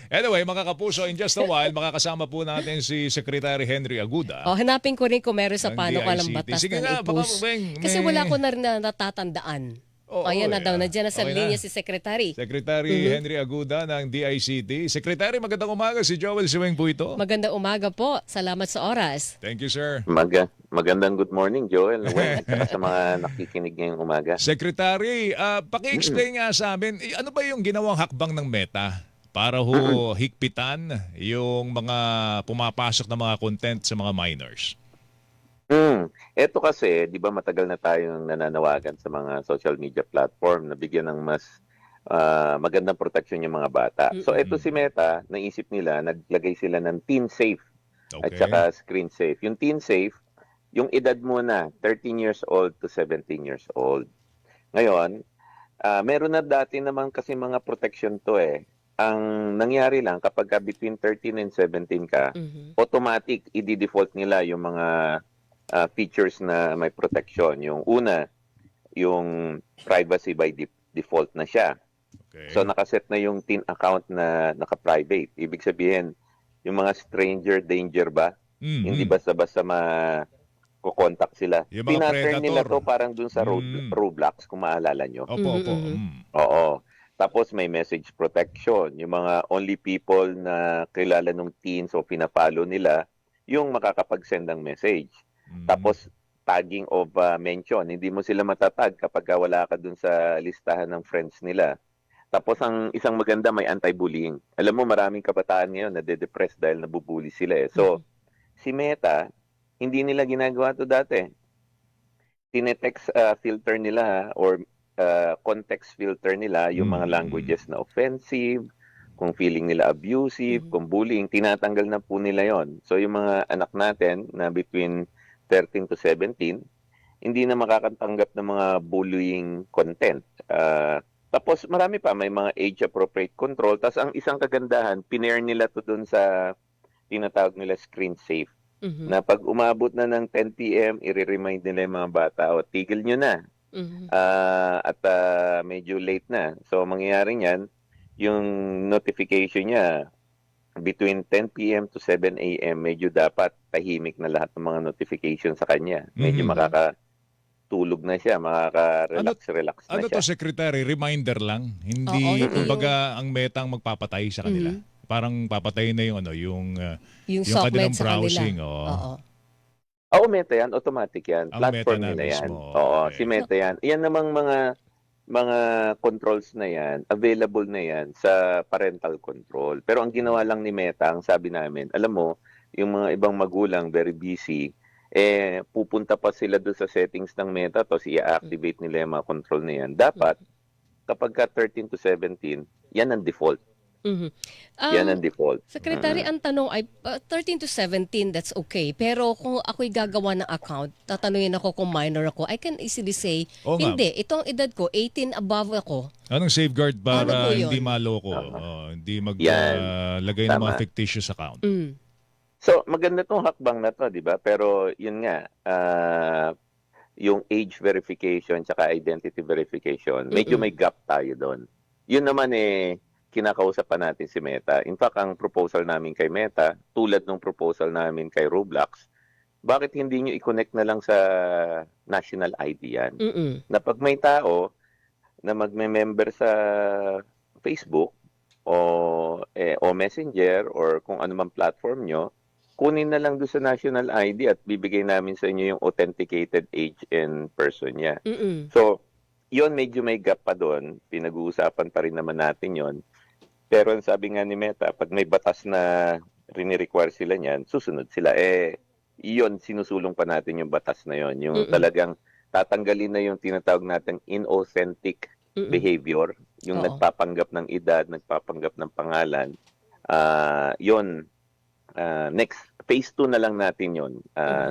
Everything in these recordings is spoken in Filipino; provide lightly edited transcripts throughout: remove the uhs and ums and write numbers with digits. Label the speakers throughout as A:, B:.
A: Anyway, mga kapuso, in just a while, makakasama po natin si Secretary Henry Aguda
B: Hanapin ko rin kung meron sa
A: ng
B: panukalang
A: DICT.
B: batas
A: Sige
B: na
A: nga, baka
B: i-push.
A: may...
B: Kasi wala ko na rin na natatandaan.
A: Oo,
B: Ayan na daw, nandiyan na sa
A: okay
B: linya
A: na.
B: si Secretary.
A: Secretary Henry Aguda ng DICT. Secretary, magandang umaga. Si Joel Siweng po ito.
B: Magandang umaga po. Salamat sa oras.
A: Thank you, sir.
C: Magandang good morning, Joel. Well, at saka sa mga nakikinig ngayong umaga.
A: Secretary, paki-explain nga sa amin, ano ba yung ginawang hakbang ng Meta para higpitan yung mga pumapasok na mga content sa mga minors?
C: Ito kasi, di ba matagal na tayong nananawagan sa mga social media platform na bigyan ng mas magandang proteksyon yung mga bata. So ito si Meta, naisip nila, naglagay sila ng teen safe at saka screen safe. Yung teen safe, yung edad muna, 13 years old to 17 years old. Ngayon, meron na dati naman kasi mga protection to eh. Ang nangyari lang kapag between 13 and 17 ka, automatic i-default nila yung mga features na may protection. Yung una, yung privacy by default na siya.
A: Okay.
C: So nakaset na yung teen account na naka-private. Ibig sabihin, yung mga stranger danger ba? Hindi basta-basta ko-contact sila.
A: Yung mga
C: Pinaturn nila
A: predator.
C: to parang dun sa Roblox, kung maalala nyo.
A: Opo.
C: Oo. Tapos may message protection. Yung mga only people na kilala ng teens o pinapalo nila, yung makakapag-send ng message. Tapos tagging of mention. Hindi mo sila matatag kapag wala ka dun sa listahan ng friends nila. Tapos ang isang maganda, may anti-bullying. Alam mo, maraming kabataan ngayon na de-depress dahil nabubully sila eh. So, si Meta, hindi nila ginagawa to dati. Tinetext filter nila or context filter nila yung mga languages na offensive, kung feeling nila abusive, kung bullying, tinatanggal na po nila yon. So yung mga anak natin na between 13 to 17, hindi na makakatanggap ng mga bullying content. Tapos marami pa, may mga age-appropriate control. Tapos ang isang kagandahan, pinair nila to dun sa tinatawag nila screen safe. Na pag umabot na ng 10 p.m., i-remind nila yung mga bata, o tigil nyo na. At medyo late na. So mangyayari niyan, yung notification niya, between 10 p.m. to 7 a.m., medyo dapat tahimik na lahat ng mga notification sa kanya. Medyo makakatulog na siya, makaka-relax na
A: Ano
C: siya.
A: to, Secretary? Reminder lang? Hindi, kumbaga, ang Meta ang magpapatay sa kanila? Parang papatayin na yung
B: software
A: kanilang
B: sa
A: browsing.
B: kanila.
A: Oo.
C: Oo, Meta yan. Automatic yan.
A: Ang
C: Platform
A: Meta na
C: nila yan.
A: mismo.
C: Oo,
A: Okay.
C: si Meta yan. Yan namang mga controls na yan, available na yan sa parental control. Pero ang ginawa lang ni Meta, ang sabi namin, alam mo, yung mga ibang magulang, very busy, pupunta pa sila doon sa settings ng Meta, tapos i-activate nila yung mga control na yan. Dapat, kapag ka 13 to 17, yan ang default. Yan ang default.
B: Secretary, ang tanong ay 13 to 17, that's okay. Pero kung ako'y gagawa ng account, tatanungin ako kung minor ako, I can easily say,
A: Oo nga.
B: hindi, itong edad ko, 18 above ako.
A: Anong safeguard
B: Ano
A: para
B: po yun?
A: hindi maloko? Hindi
C: Yan.
A: maglagay ng mga
C: Tama.
A: fictitious account?
C: So, maganda tong hakbang na to, di ba? Pero yun nga, yung age verification tsaka identity verification, medyo may gap tayo doon. Yun naman kinakausap pa natin si Meta. In fact, ang proposal namin kay Meta, tulad ng proposal namin kay Roblox, bakit hindi nyo i-connect na lang sa national ID yan? Na pag may tao na magme-member sa Facebook o Messenger or kung ano man platform nyo, kunin na lang doon sa national ID at bibigay namin sa inyo yung authenticated age and person niya. So, yun medyo may gap pa doon. Pinag-uusapan pa rin naman natin yon. Pero ang sabi nga ni Meta, pag may batas na rini-require sila niyan, susunod sila. Yun, sinusulong pa natin yung batas na yon. Yung talagang tatanggalin na yung tinatawag natin inauthentic behavior. Yung nagpapanggap ng edad, nagpapanggap ng pangalan. Yun, next, phase 2 na lang natin yun,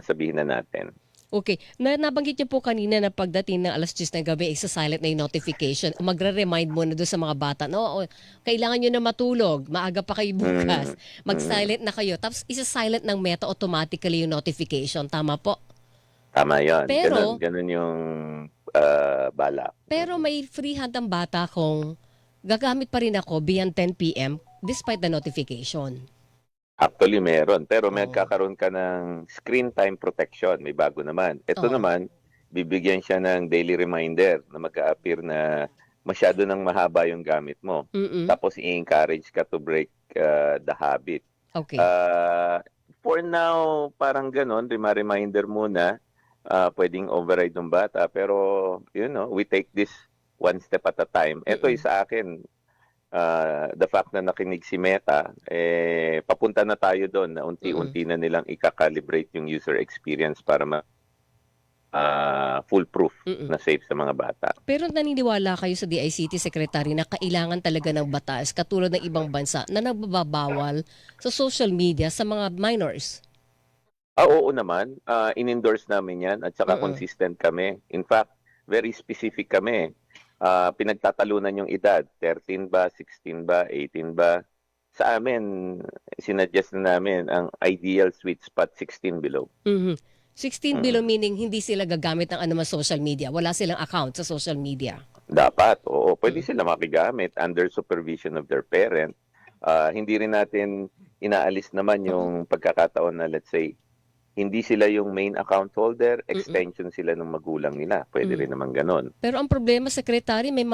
C: sabihin na natin.
B: Okay. Nabanggit niyo po kanina na pagdating ng alas 10 ng gabi, isa-silent na yung notification. Magre-remind muna doon sa mga bata, no, kailangan nyo na matulog, maaga pa kayo bukas. Mag-silent na kayo. Tapos isa-silent ng Meta automatically yung notification. Tama po?
C: Tama yun.
B: Pero,
C: ganun yung bala.
B: Pero may free hand ang bata kung gagamit pa rin ako beyond 10 p.m. despite the notification.
C: Actually, meron. Pero may
B: Oo.
C: kakaroon ka ng screen time protection. May bago naman. Ito
B: Oo.
C: naman, bibigyan siya ng daily reminder na mag-a-appear na masyado nang mahaba yung gamit mo.
B: Mm-mm.
C: Tapos i-encourage ka to break the habit.
B: Okay.
C: For now, parang ganon, reminder muna. Pwedeng override ng bata. Pero, we take this one step at a time. Ito sa akin, the fact na nakinig si Meta, papunta na tayo doon na unti-unti na nilang i-calibrate yung user experience para foolproof na safe sa mga bata.
B: Pero naniniwala kayo sa DICT Secretary na kailangan talaga ng batas katulad ng ibang bansa na nagbabawal sa social media sa mga minors?
C: Oo naman. In-endorse namin yan at saka consistent kami. In fact, very specific kami. Pinagtatalunan yung edad. 13 ba, 16 ba, 18 ba? Sa amin, sinuggest na namin ang ideal sweet spot 16 below.
B: 16 below meaning hindi sila gagamit ng anumang social media. Wala silang account sa social media.
C: Dapat, oo. Pwede sila makigamit under supervision of their parent. Hindi rin natin inaalis naman yung pagkakataon na, let's say, hindi sila yung main account holder, extension sila ng magulang nila. Pwede rin naman ganon.
B: Pero ang problema, Secretary, may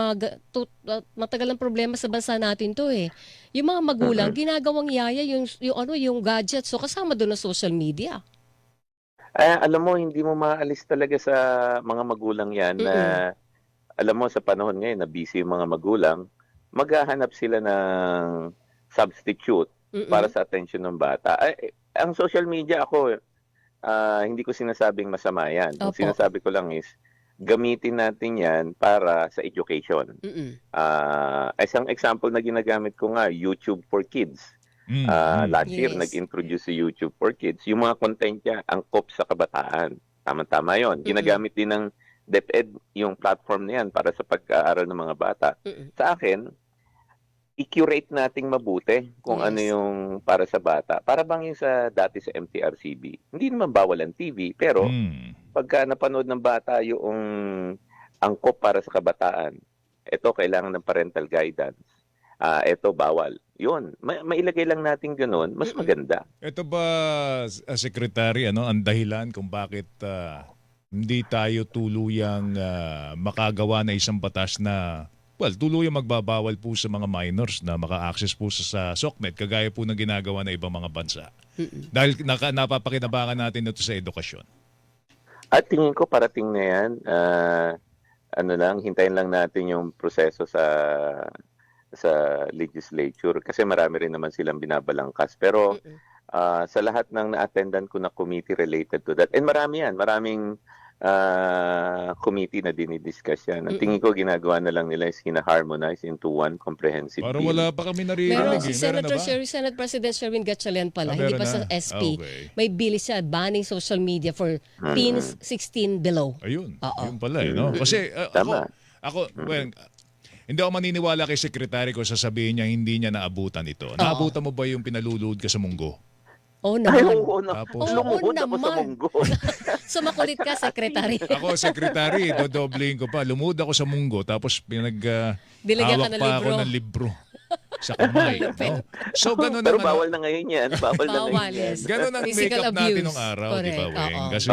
B: matagal ang problema sa bansa natin to eh. Yung mga magulang, ginagawang yaya yung gadget. So kasama doon ang social media.
C: Alam mo, hindi mo maalis talaga sa mga magulang yan na, alam mo, sa panahon ngayon na busy yung mga magulang, maghahanap sila ng substitute para sa attention ng bata. Ang social media hindi ko sinasabing masama yan. Ang sinasabi ko lang is, gamitin natin yan para sa education. Isang example na ginagamit ko nga, YouTube for Kids. Last year, nag-introduce si YouTube for Kids. Yung mga content niya, angkop sa kabataan. Tama-tama yun. Ginagamit din ng DepEd yung platform na yan para sa pag-aaral ng mga bata. Sa akin, i-curate nating mabuti kung ano yung para sa bata. Para bang yung dati sa MTRCB. Hindi naman bawal ang TV, pero pagka napanood ng bata yung angkop para sa kabataan, ito kailangan ng parental guidance. Ito bawal. Yun, mailagay lang natin ganun, mas maganda.
A: Ito ba, Secretary, ang dahilan kung bakit hindi tayo tuluyang makagawa na isang batas na tuluyang magbabawal po sa mga minors na maka-access po sa SOCMED kagaya po ng ginagawa ng ibang mga bansa? Dahil napapakinabangan natin ito sa edukasyon.
C: At tingin ko parating na yan. Hintayin lang natin yung proseso sa legislature kasi marami rin naman silang binabalangkas. Pero sa lahat ng na-attendan ko na committee related to that, and maraming committee na dinidiscuss yan. Ang tingin ko ginagawa na lang nila is hina-harmonize into one comprehensive
A: Para
C: bill.
A: wala pa kami naririnig.
B: Meron si
A: Meron na ba?
B: Senate President Sherwin Gatchalian pala, hindi
A: Meron
B: pa sa
A: na.
B: SP.
A: Okay.
B: May bill siya banning social media for teens 16 below.
A: Ayun.
B: Oo.
A: Yun pala no? Kasi
C: Tama.
A: hindi ako maniniwala kay Secretary ko sasabihin niya hindi niya naabutan ito. Naabutan mo ba yung pinalulud ka sa munggo?
B: Oo
C: Ay,
B: naman.
C: oo na.
A: Tapos-
C: Lumuhod ako sa
B: naman.
C: munggo.
B: So makulit ka, Secretary.
A: Ako, Secretary, dodobling ko pa. Lumud ako sa munggo tapos
B: Dilagyan ka
A: hawak
B: ng
A: pa ako
B: libro.
A: ng libro sa kamay. No? So, ganun
C: Pero
A: ang
C: bawal na ngayon yan. Bawal na
B: Bawal,
C: ngayon yan.
B: yes.
A: Ganun ang
B: Physical
A: make-up natin
B: abuse.
A: nung araw, di ba,
B: Correct,
A: Weng?
B: oo.
A: Kasi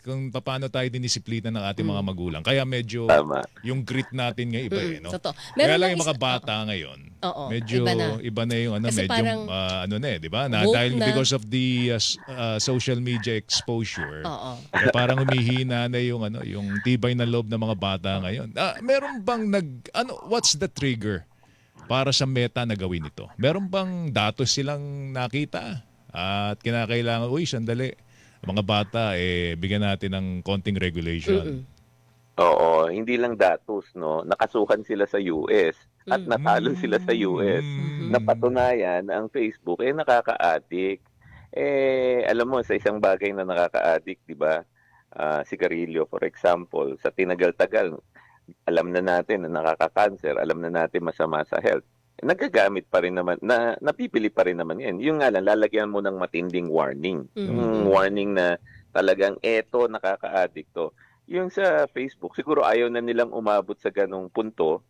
A: kung paano tayo dinisiplina ng ating mga magulang. Kaya medyo
C: Tama.
A: yung grit natin nga iba no?
B: Totoo.
A: Kaya
B: Meron
A: lang
B: lang
A: yung mga
B: isa-
A: bata ngayon,
B: Oo,
A: medyo
B: iba na.
A: yung
B: Kasi
A: medyo
B: parang
A: di ba? Na,
B: woke
A: dahil
B: na.
A: because of the social media exposure,
B: Oo.
A: parang humihina na yung tibay na loob ng mga bata ngayon. Meron bang what's the trigger para sa Meta na gawin ito? Meron bang datos silang nakita? At kinakailangan, sandali, mga bata, bigyan natin ng konting regulation.
C: Oo, hindi lang datos, no? Nakasuhan sila sa US at natalo sila sa US. Napatunayan ang Facebook nakaka-addict. Alam mo, sa isang bagay na nakaka-addict, di ba? Sigarilyo, for example, sa tinagal-tagal, alam na natin na nakaka-cancer, alam na natin masama sa health. Nagagamit pa rin naman, napipili pa rin naman yan. Yung nga lang, lalagyan mo ng matinding warning. Yung warning na talagang nakaka-addict to. Yung sa Facebook, siguro ayaw na nilang umabot sa ganong punto.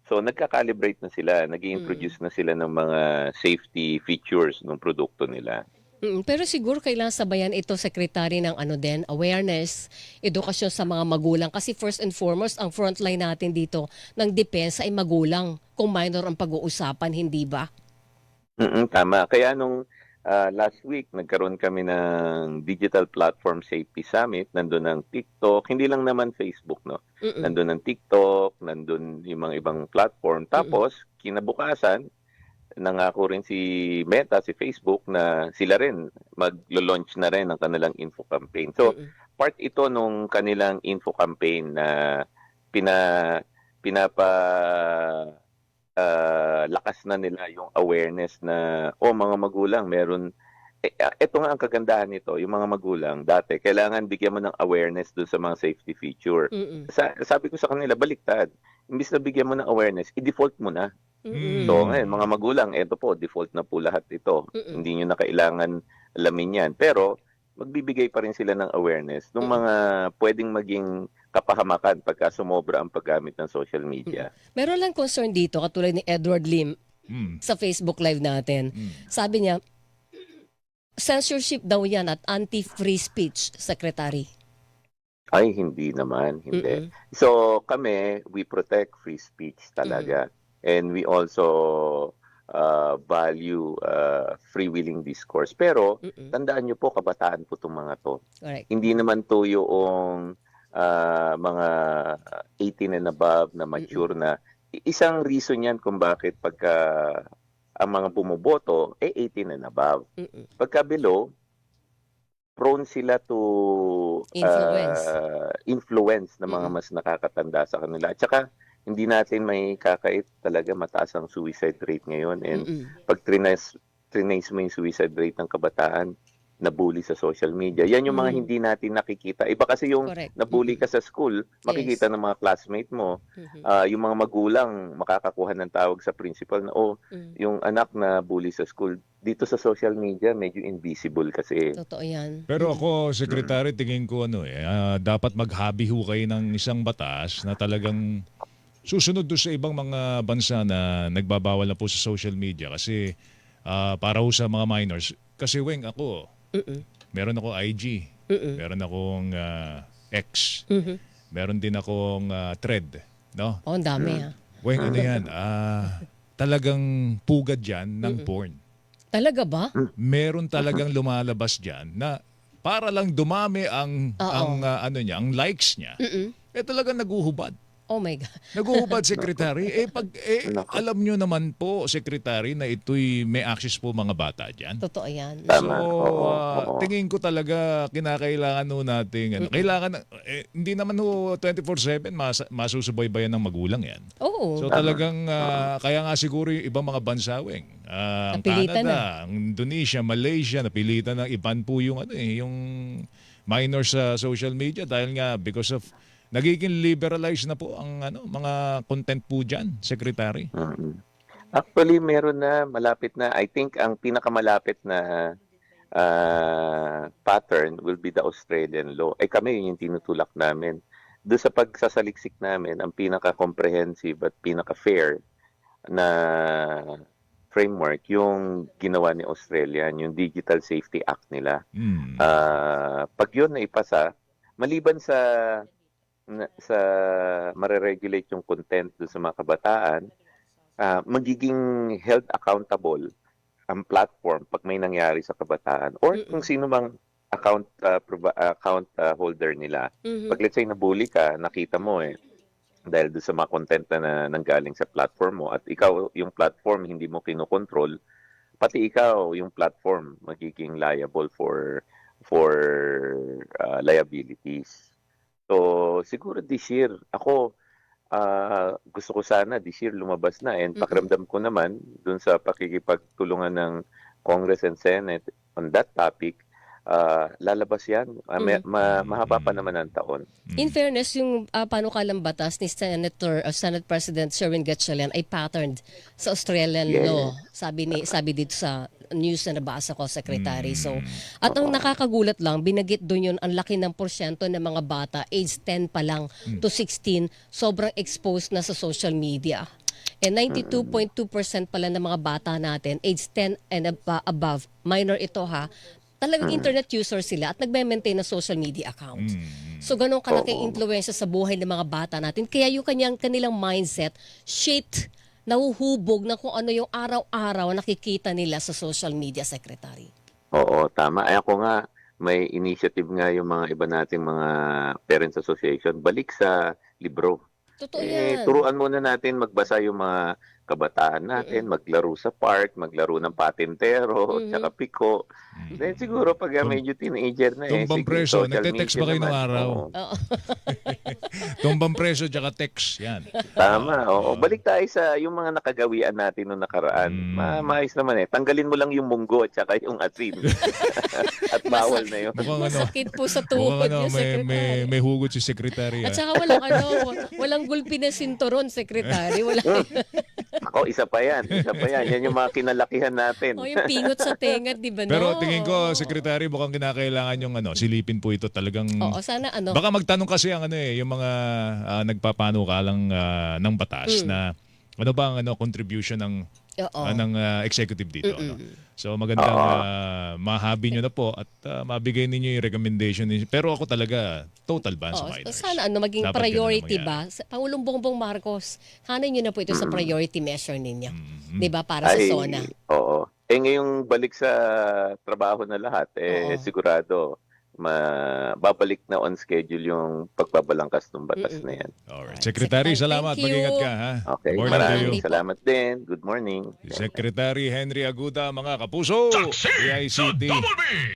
C: So nagka-calibrate na sila, nag-i-introduce na sila ng mga safety features ng produkto nila.
B: Pero siguro kailangan sabayan ito, Secretary, ng ano din, awareness, edukasyon sa mga magulang. Kasi first and foremost, ang frontline natin dito ng depensa ay magulang. Kung minor ang pag-uusapan, hindi ba?
C: Tama. Kaya nung last week, nagkaroon kami ng Digital Platform Safety Summit. Nandun ang TikTok, hindi lang naman Facebook, no?
B: Mm-mm.
C: Nandun ang TikTok, nandun yung mga ibang platform. Tapos, kinabukasan, nangako rin si Meta, si Facebook, na sila rin maglo-launch na rin ang kanilang info campaign. So,
B: Mm-mm.
C: part ito nung kanilang info campaign na pina pinapa lakas na nila yung awareness na mga magulang meron ito nga ang kagandahan nito, yung mga magulang dati kailangan bigyan mo ng awareness dun sa mga safety feature.
B: Mm-mm.
C: Sabi ko sa kanila, baliktad. Imbis na bigyan mo ng awareness, i-default mo na.
B: Mm-mm.
C: So ngayon, mga magulang, eto po, default na po lahat ito.
B: Mm-mm.
C: Hindi nyo na kailangan alamin yan. Pero, magbibigay pa rin sila ng awareness ng mga pwedeng maging kapahamakan pagka sumobra ang paggamit ng social media.
B: Meron lang concern dito, katulad ni Edward Lim
A: Mm.
B: sa Facebook Live natin. Sabi niya, censorship daw yan at anti-free speech, Secretary.
C: Ay, hindi naman. Hindi.
B: Mm-mm.
C: So, kami, we protect free speech talaga. And we also value free-willing discourse. Pero,
B: Mm-mm.
C: tandaan nyo po, kabataan po itong mga to.
B: Correct.
C: Hindi naman to yung mga 18 and above na mature na. Isang reason yan kung bakit pagka ang mga bumoboto 18 and above.
B: Mm-mm.
C: Pagka below, prone sila to influence ng mga mas nakakatanda sa kanila. At saka, hindi natin may kakait talaga mataas ang suicide rate ngayon. And
B: Mm-mm.
C: pag trinace mo yung suicide rate ng kabataan, nabully sa social media. Yan yung mga hindi natin nakikita. Iba kasi yung
B: Correct.
C: nabully ka sa school, makikita ng mga classmate mo. Yung mga magulang, makakakuha ng tawag sa principal na, yung anak na bully sa school. Dito sa social media, medyo invisible kasi.
B: Totoo yan.
A: Pero ako, Secretary, tingin ko dapat mag-hobby ho kayo ng isang batas na talagang susunod doon sa ibang mga bansa na nagbabawal na po sa social media kasi para ho sa mga minors. Kasi Weng, ako, meron ako IG, meron akong X, meron din akong Thread, no?
B: Oh, ang dami ha.
A: Weng, ano yan? Talagang pugad yan ng porn.
B: Talaga ba?
A: Meron talagang lumalabas diyan na para lang dumami ang ang likes niya. Talagang naguhubad.
B: Oh my God.
A: Naguhubad, Secretary. Alam nyo naman po, Secretary, na ito'y may access po mga bata diyan.
B: Totoo yan.
C: Tama.
A: So,
C: Oo.
A: tingin ko talaga kinakailangan ho natin, kailangan, hindi naman ho 24/7 masusubaybayan ng magulang yan.
B: Oo.
A: So talagang, kaya nga siguro yung ibang mga bansa, Weng, ang
B: Napilitan
A: Canada, ang Indonesia, Malaysia, napilitan ng iban po yung, yung minors sa social media dahil nga because of nagiging liberalized na po ang mga content po dyan, Secretary.
C: Actually, meron na, malapit na. I think ang pinakamalapit na pattern will be the Australian law. Kami yun yung tinutulak namin. Doon sa pagsasaliksik namin, ang pinaka-comprehensive at pinaka-fair na framework, yung ginawa ni Australia, yung Digital Safety Act nila. Pag yun na ipasa, maliban sa mare-regulate yung content doon sa mga kabataan, magiging held accountable ang platform pag may nangyari sa kabataan or kung sino mang account holder nila. Pag let's say nabully ka, nakita mo dahil doon sa mga content na nanggaling sa platform mo at ikaw yung platform hindi mo kinokontrol, pati ikaw yung platform magiging liable for liabilities. So, siguro this year, ako, gusto ko sana this year lumabas na. And pakiramdam ko naman, dun sa pakikipagtulungan ng Congress and Senate on that topic, lalabas yan. Mahaba pa naman ang taon.
B: In fairness, yung panukalang batas ni Senate President Sherwin Gatchalian ay patterned sa Australian
C: Yes.
B: law. Sabi dito sa news na nabasa ko, Secretary. So, at ang nakakagulat lang, binagit doon yun, ang laki ng porsyento ng mga bata, age 10 pa lang to 16, sobrang exposed na sa social media. And 92.2% pala ng mga bata natin, age 10 and above, minor ito ha, talagang internet user sila at nagme-maintain ng social media account. So ganun kalaking influensya sa buhay ng mga bata natin. Kaya yung kanilang mindset, shaped, nahuhubog na kung ano yung araw-araw nakikita nila sa social media, Secretary.
C: Oo, tama. Ay, ako nga, may initiative nga yung mga iba nating mga Parents Association. Balik sa libro.
B: Totoo yan.
C: Turuan muna natin magbasa yung mga kabataan natin, maglaro sa park, maglaro ng patintero, tsaka piko. Then siguro pag medyo teenager na
A: Tumbang
C: sige,
A: preso,
C: social
A: nagte-text
C: media
A: ba kayo
C: naman.
A: ng araw?
C: Oo.
A: Tumbang preso tsaka text. Yan.
C: Tama, oo. Balik tayo sa yung mga nakagawian natin noong nakaraan. Maayos naman eh. Tanggalin mo lang yung munggo at saka yung asin. At bawal na yun.
A: Mukhang
B: Masakit po sa tuhod
A: mukhang
B: niyo, Secretary.
A: may hugot si Secretary.
B: At saka walang gulpi na sinturon, Secretary. Wala.
C: Ako, isa pa yan. Yan yung mga kinalakihan natin.
B: Yung pingot sa tenga, di ba?
A: Pero tingin ko, Secretary, mukhang kinakailangan yung silipin po ito talagang.
B: Oo, sana
A: Baka magtanong kasi ang yung mga nagpapanukalang ng batas na ano ba ang contribution ng executive dito. Ano? So magandang mahabi nyo na po at mabigay ninyo yung recommendation ninyo. Pero ako talaga, total ban sa minors.
B: Sana maging
A: Dapat
B: priority
A: ganun
B: ba? Pangulong Bongbong Marcos, hanin nyo na po ito sa priority measure ninyo. Di ba? Para sa SONA.
C: Oo. Ngayong balik sa trabaho na lahat, sigurado babalik na on schedule yung pagbabalangkas ng batas na yan.
A: Alright. Secretary, salamat.
B: Thank you.
A: Mag-ingat ka. Ha?
C: Okay,
A: Good morning to you.
C: maraming salamat din. Good morning.
A: Secretary Henry Aguda, mga kapuso, PICT.